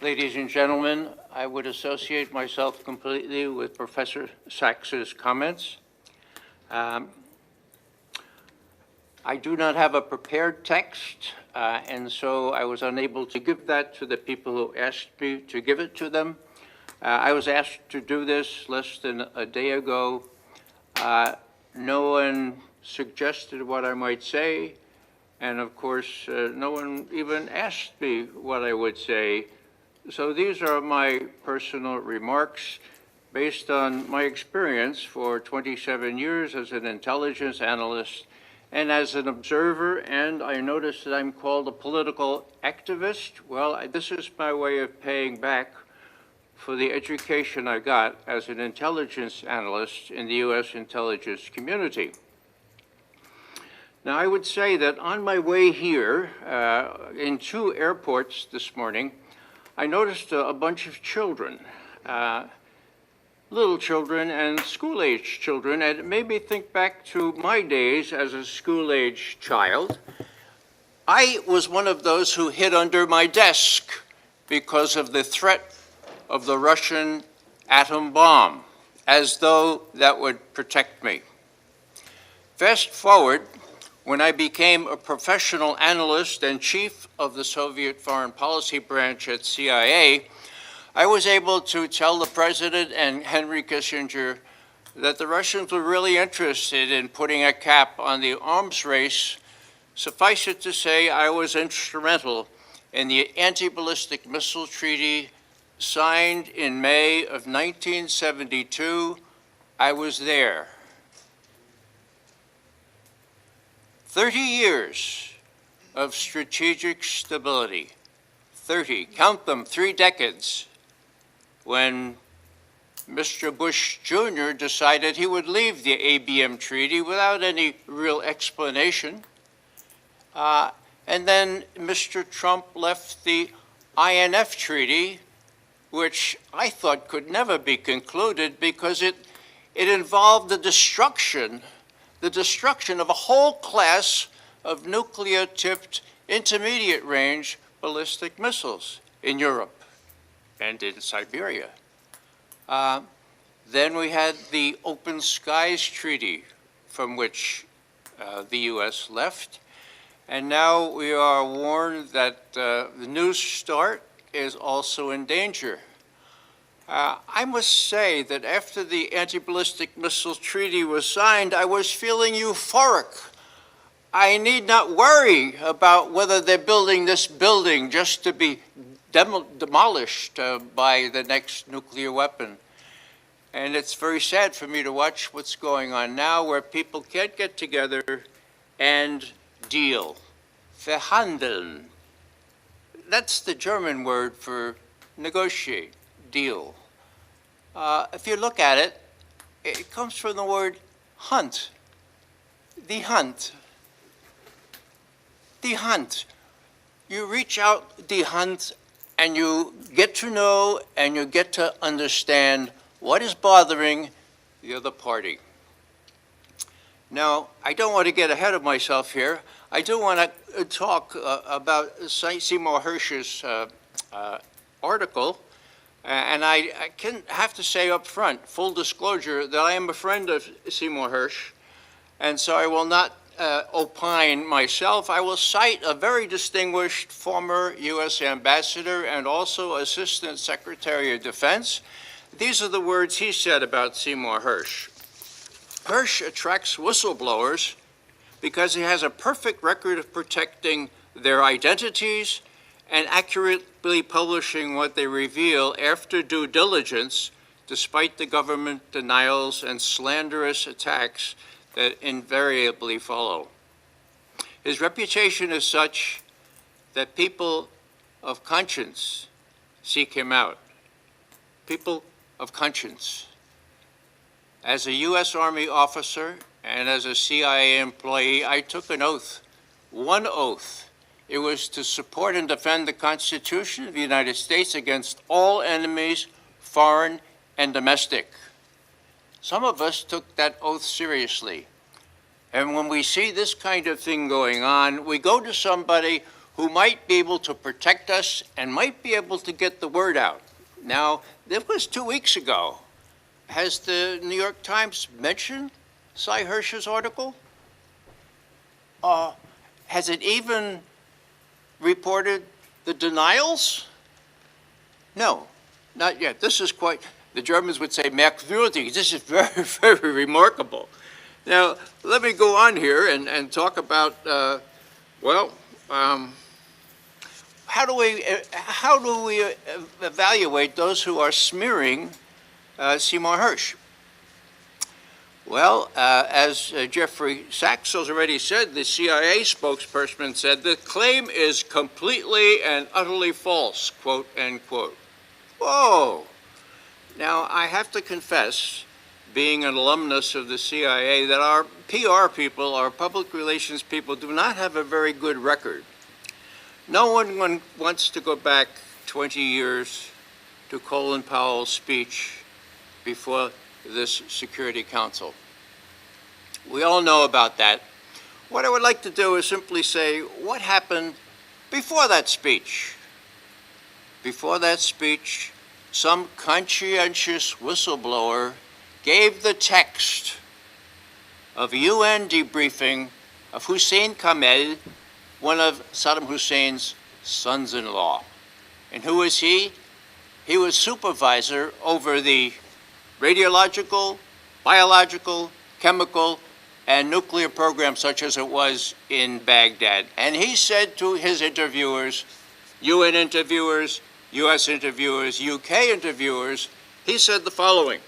Ladies and gentlemen, I would associate myself completely with Professor Sachs's comments. I do not have a prepared text, and so I was unable to give that to the people who asked me to give it to them. I was asked to do this less than a day ago. No one suggested what I might say, and of course, no one even asked me what I would say. So these are my personal remarks based on my experience for 27 years as an intelligence analyst and as an observer, and I notice that I'm called a political activist. Well, this is my way of paying back for the education I got as an intelligence analyst in the U.S. intelligence community. Now, I would say that on my way here, in two airports this morning, I noticed a bunch of children, little children and school-age children, and it made me think back to my days as a school-age child. I was one of those who hid under my desk because of the threat of the Russian atom bomb, as though that would protect me. Fast forward, when I became a professional analyst and chief of the Soviet foreign policy branch at CIA, I was able to tell the president and Henry Kissinger that the Russians were really interested in putting a cap on the arms race. Suffice it to say, I was instrumental in the anti-ballistic missile treaty signed in May of 1972. I was there. 30 years of strategic stability, 30, count them, 3 decades, when Mr. Bush Jr. decided he would leave the ABM treaty without any real explanation. And then Mr. Trump left the INF treaty, which I thought could never be concluded because it involved the destruction of a whole class of nuclear-tipped intermediate-range ballistic missiles in Europe and in Siberia. Then we had the Open Skies Treaty, from which the U.S. left. And now we are warned that the New START is also in danger. I must say that after the anti-ballistic missile treaty was signed, I was feeling euphoric. I need not worry about whether they're building this building just to be demolished by the next nuclear weapon. And it's very sad for me to watch what's going on now, where people can't get together and deal. Verhandeln. That's the German word for negotiate. Deal. If you look at it, it comes from the word hunt. The hunt. The hunt. You reach out the hunt and you get to know and you get to understand what is bothering the other party. Now, I don't want to get ahead of myself here. I do want to talk about Seymour Hersh's article. And I have to say up front, full disclosure, that I am a friend of Seymour Hersh, and so I will not opine myself. I will cite a very distinguished former U.S. ambassador and also Assistant Secretary of Defense. These are the words he said about Seymour Hersh. Hersh attracts whistleblowers because he has a perfect record of protecting their identities and accurately publishing what they reveal after due diligence, despite the government denials and slanderous attacks that invariably follow. His reputation is such that people of conscience seek him out. People of conscience. As a U.S. Army officer and as a CIA employee, I took an oath, one oath. It was to support and defend the Constitution of the United States against all enemies, foreign and domestic. Some of us took that oath seriously. And when we see this kind of thing going on, we go to somebody who might be able to protect us and might be able to get the word out. Now, that was 2 weeks ago. Has the New York Times mentioned Cy Hirsch's article? Has it even reported the denials? No, not yet. This is quite, the Germans would say, merkwürdig. This is very, very remarkable. Now, let me go on here and talk about, how do we evaluate those who are smearing Seymour Hersh? Well, as Jeffrey Sachs has already said, the CIA spokesperson said, the claim is completely and utterly false, quote, end quote. Whoa. Now, I have to confess, being an alumnus of the CIA, that our PR people, our public relations people, do not have a very good record. No one wants to go back 20 years to Colin Powell's speech before this Security Council. We all know about that. What I would like to do is simply say, what happened before that speech? Before that speech, some conscientious whistleblower gave the text of a UN debriefing of Hussein Kamel, one of Saddam Hussein's sons-in-law. And who was he? He was supervisor over the radiological, biological, chemical, and nuclear programs such as it was in Baghdad. And he said to his interviewers, UN interviewers, US interviewers, UK interviewers, he said the following: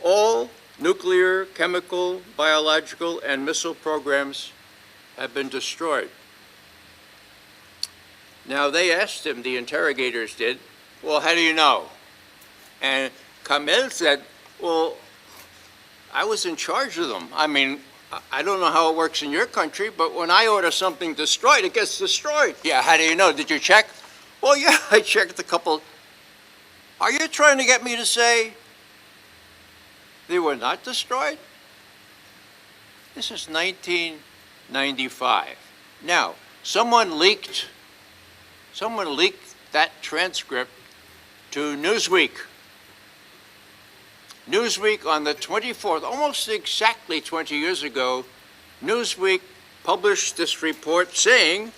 all nuclear, chemical, biological, and missile programs have been destroyed. Now, they asked him, the interrogators did, well, how do you know? And Kamel said, well, I was in charge of them. I mean, I don't know how it works in your country, but when I order something destroyed, it gets destroyed. Yeah, how do you know? Did you check? Well, yeah, I checked a couple. Are you trying to get me to say they were not destroyed? This is 1995. Now, someone leaked that transcript to Newsweek. Newsweek on the 24th, almost exactly 20 years ago, Newsweek published this report saying,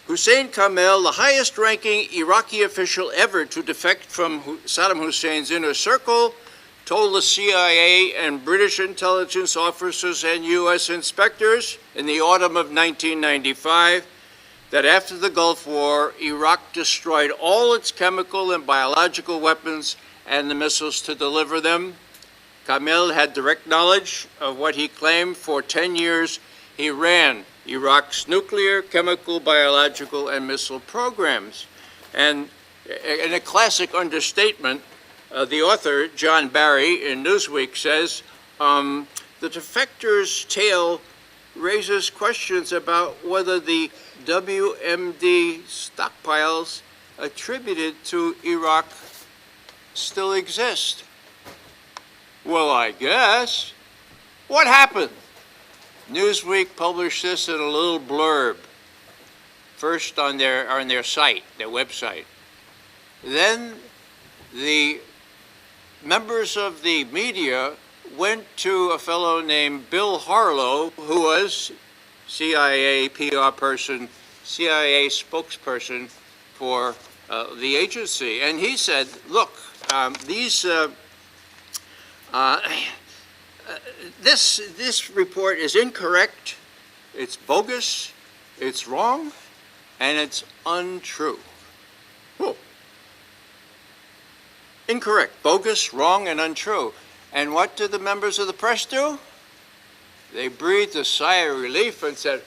Hussein Kamel, the highest-ranking Iraqi official ever to defect from Saddam Hussein's inner circle, told the CIA and British intelligence officers and U.S. inspectors in the autumn of 1995 that after the Gulf War, Iraq destroyed all its chemical and biological weapons and the missiles to deliver them. Kamel had direct knowledge of what he claimed. For 10 years, he ran Iraq's nuclear, chemical, biological, and missile programs. And in a classic understatement, the author, John Barry, in Newsweek says, the defector's tale raises questions about whether the WMD stockpiles attributed to Iraq still exist. Well, I guess. What happened? Newsweek published this in a little blurb, first on their site, their website. Then the members of the media went to a fellow named Bill Harlow, who was CIA PR person, CIA spokesperson for the agency. And he said, look, this report is incorrect, it's bogus, it's wrong, and it's untrue. Whoa. Incorrect, bogus, wrong, and untrue. And what did the members of the press do? They breathed a sigh of relief and said,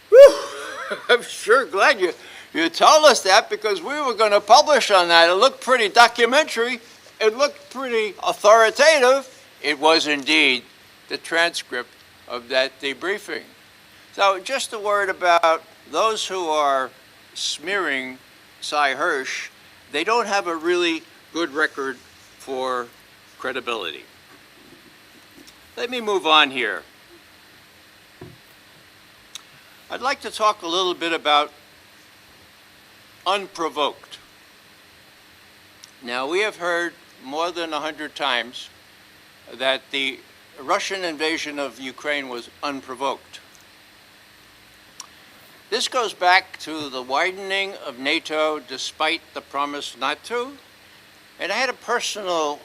whew, I'm sure glad you told us that, because we were going to publish on that. It looked pretty documentary. It looked pretty authoritative. It was indeed the transcript of that debriefing. So just a word about those who are smearing Cy Hirsch. They don't have a really good record for credibility. Let me move on here. I'd like to talk a little bit about unprovoked. Now, we have heard more than 100 times that the Russian invasion of Ukraine was unprovoked. This goes back to the widening of NATO despite the promise not to. And I had a personal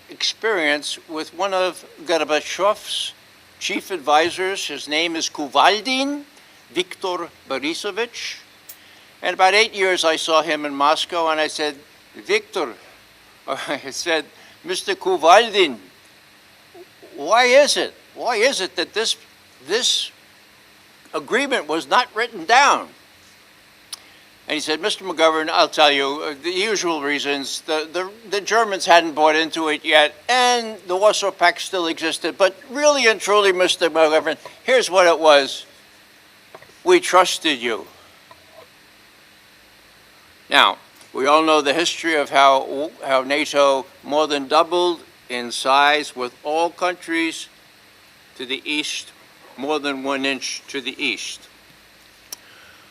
experience with one of Gorbachev's chief advisors. His name is Kuvaldin, Viktor Borisovich. And about 8 years I saw him in Moscow, and I said, Victor, I said, Mr. Kuvaldin, why is it that this agreement was not written down? And he said, Mr. McGovern, I'll tell you, the usual reasons. The Germans hadn't bought into it yet, and the Warsaw Pact still existed. But really and truly, Mr. McGovern, here's what it was. We trusted you. Now, we all know the history of how NATO more than doubled in size, with all countries to the east more than 1 inch to the east.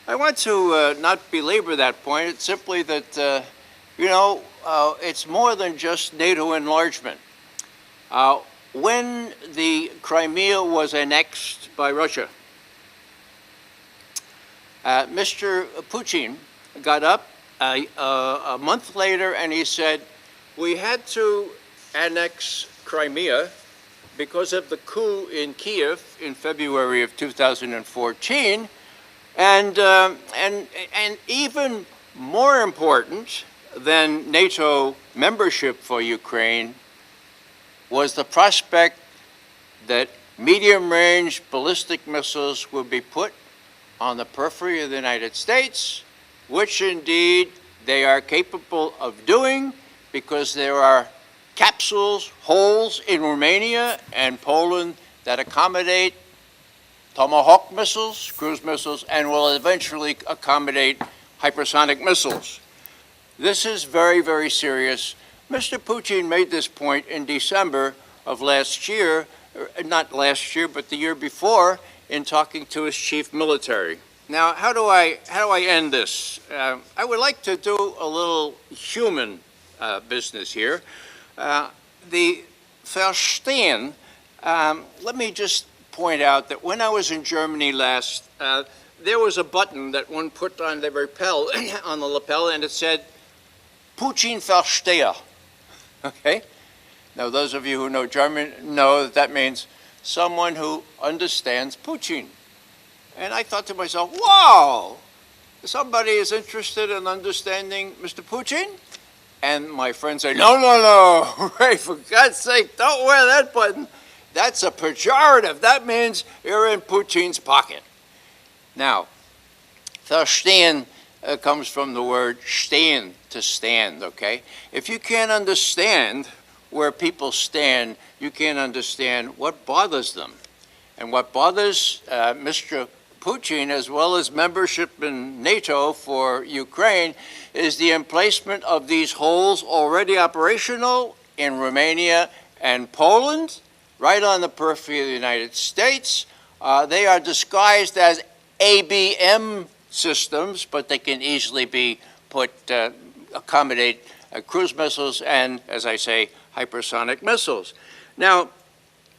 I want to not belabor that point. It's simply that, it's more than just NATO enlargement. When the Crimea was annexed by Russia, Mr. Putin got up a month later and he said, we had to annex Crimea because of the coup in Kiev in February of 2014, and even more important than NATO membership for Ukraine was the prospect that medium-range ballistic missiles would be put on the periphery of the United States, which indeed they are capable of doing, because there are capsules, holes in Romania and Poland that accommodate Tomahawk missiles, cruise missiles, and will eventually accommodate hypersonic missiles. This is very, very serious. Mr. Putin made this point in December of last year, not last year, but the year before, in talking to his chief military. Now, how do I end this? I would like to do a little human business here. The Verstehen, let me just point out that when I was in Germany last, there was a button that one put on the lapel, and it said, Putin Versteher. Okay? Now, those of you who know German know that that means someone who understands Putin. And I thought to myself, wow, somebody is interested in understanding Mr. Putin? And my friend said, no, Ray, for God's sake, don't wear that button. That's a pejorative. That means you're in Putin's pocket. Now, Verstehen comes from the word stehen, to stand, okay? If you can't understand where people stand, you can't understand what bothers them. And what bothers Mr. Putin, as well as membership in NATO for Ukraine, is the emplacement of these holes already operational in Romania and Poland, right on the periphery of the United States. They are disguised as ABM systems, but they can easily be put, accommodate cruise missiles and, as I say, hypersonic missiles. Now,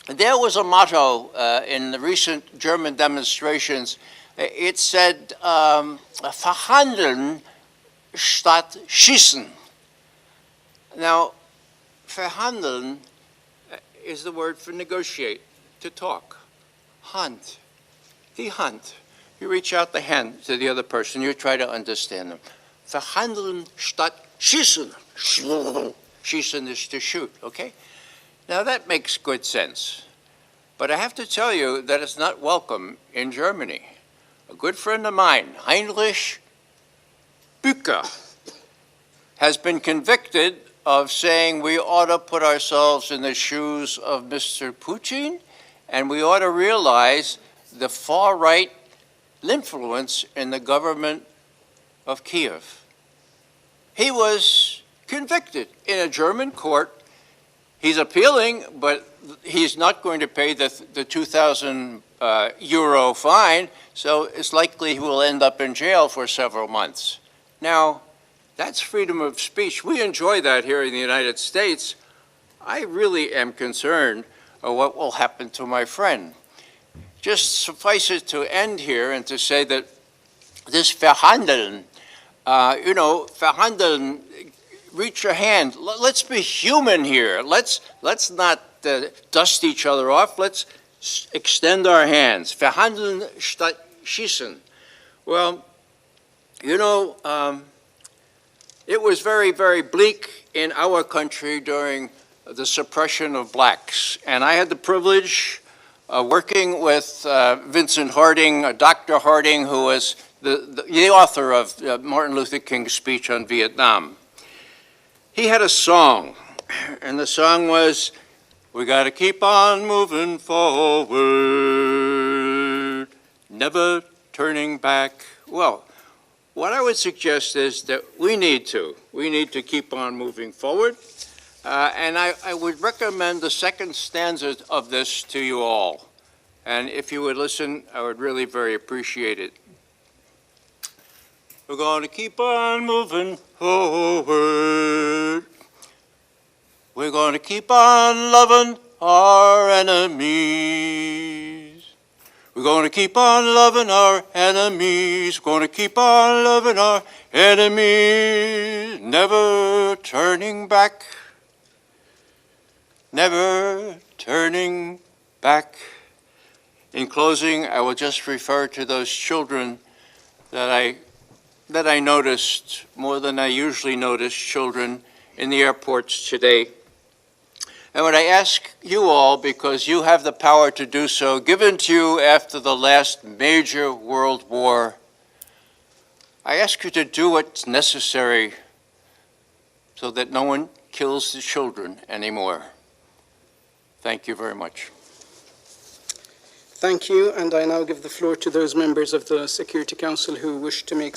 there was a motto in the recent German demonstrations. It said, verhandeln statt schießen. Now, verhandeln is the word for negotiate, to talk. Hand, the hand. You reach out the hand to the other person, you try to understand them. Verhandeln statt schießen. Schießen is to shoot, okay? Now that makes good sense. But I have to tell you that it's not welcome in Germany. A good friend of mine, Heinrich Bücker, has been convicted of saying we ought to put ourselves in the shoes of Mr. Putin, and we ought to realize the far-right influence in the government of Kiev. He was convicted in a German court He's appealing, but he's not going to pay the 2,000 euro fine, so it's likely he will end up in jail for several months. Now, that's freedom of speech. We enjoy that here in the United States. I really am concerned of what will happen to my friend. Just suffice it to end here and to say that this verhandeln, verhandeln, reach your hand. Let's be human here. Let's not dust each other off. Let's extend our hands. Verhandeln statt schießen. Well, it was very, very bleak in our country during the suppression of blacks. And I had the privilege of working with Vincent Harding, Dr. Harding, who was the author of Martin Luther King's speech on Vietnam. He had a song, and the song was, "We gotta keep on moving forward, never turning back." Well, what I would suggest is that we need to keep on moving forward. And I would recommend the second stanza of this to you all. And if you would listen, I would really very appreciate it. We're going to keep on moving forward. We're going to keep on loving our enemies. We're going to keep on loving our enemies. We're going to keep on loving our enemies. Never turning back. Never turning back. In closing, I will just refer to those children that I noticed more than I usually notice children in the airports today. And when I ask you all, because you have the power to do so, given to you after the last major world war, I ask you to do what's necessary so that no one kills the children anymore. Thank you very much. Thank you, and I now give the floor to those members of the Security Council who wish to make